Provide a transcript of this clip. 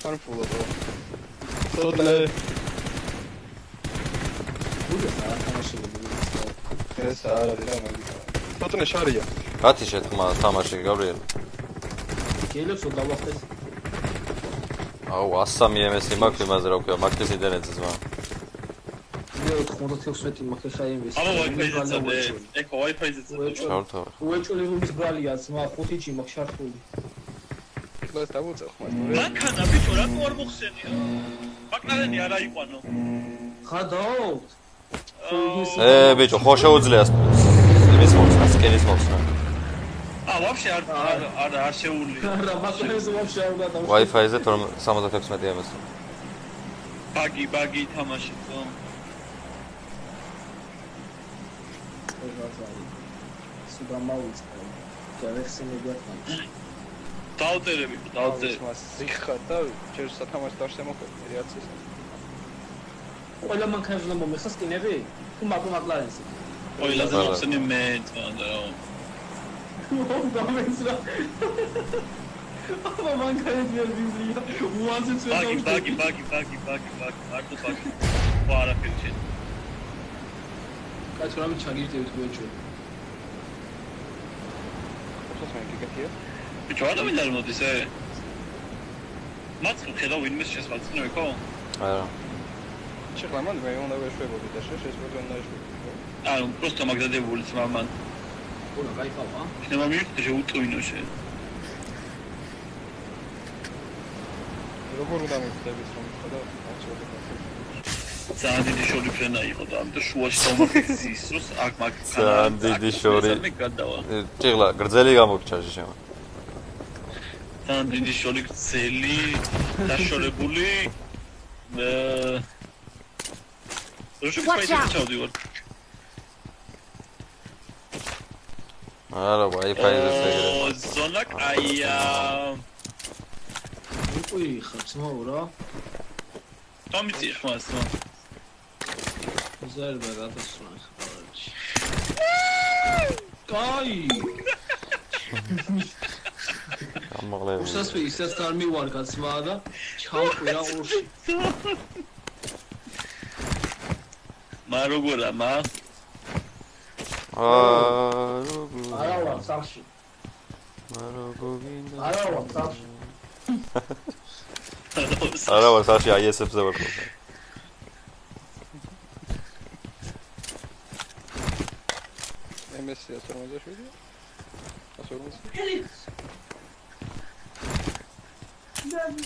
არ ფულობო. Totally. ეს არა მაგის. Totally შარია. Კაცი შეთქმა თამაში გავრიელ. გელებს დავახტეს. აუ 103 MS-ი მაქვს იმაზე რა ვქია, მაგის ინტერნეტზე ზმა. მე 96 მაქვს ხა იმის. აბა Wi-Fi-ზე. ეკო Wi-Fi-ზე. ჩავთავ. უეჭველი რუმის ბრალია ძმა 5G მაქვს შარტული. ეს დავუწევ ხმა. მანქანა ბიჭო რატო არ მოხსენია? მაკნარენი არა იყვანო. ხადაოთ. ბიჭო, ხო შეუძლია იმის მოხსნა, სკენის მოხსნა. Вообще არ შეუძლია. არა, მაგას вообще არ უნდა. Wi-Fi-ზე 76 MS. ბაგი თამაში ხო? სუგამაუწყო. ჯერესინები ახლა. დავწერები. მას სიხარ და ჯერ სათამაშო დავშემოხვედი რეაქციას. ყველა მანქანაზე უნდა მომეხსა სკინები? თუ მაკლარენს. ყველაზე მოხსენი მე თქონდა რა. დამეცრა. აბა მანქანები ვერ ვიბლია. უაზეც ვერ ბაგი. მარტო ბაგი. ვარაფერი შენ. კაც რამე ჩაგირდებით უეჭველი. ოხოს მეკიკეთია. ბიჭო ადამიანი არ მოდის ე? მაცხო ხედავ ვინმეს შესაძლოა ხო? არა. შეხლა მან მე უნდა ვეშვებოდი და შესაძლოა უნდა ეშვებოდი. ანუ просто მაგდადებული ძმამან. ონა გაიყავა? შეიძლება მივხვდი შეუტვინო შენ. როგორ უნდა მივხვდებით რომ ხედავ აჩვენე. ძალიან დიდი შორი ფრენა იყო და ამიტომ შუაში დავმახსის როს აქ მაგ ძალიან დიდი შორი. მე გადავა. ჭიღლა გრძელი გამოგჩაში შემო. ძალიან დიდი შორი გრძელი დაშორებული ვარ. არა, Wi-Fi-ზე ეგრე. ზონა კაია. უყი ხარ ძმაო რა? თომიცი ხმას რა. ზერბა გადასვლა ხარჯი. კაი. ამაღლები. უსასვი ისაც არ მივარგა ძმა და ჩავყვირა ყურში. მა როგორა მა? არა ვარ სახში. არა ვარ სახში. არა ვარ სახში ISF-ზე ვარ ხო. MS 147 147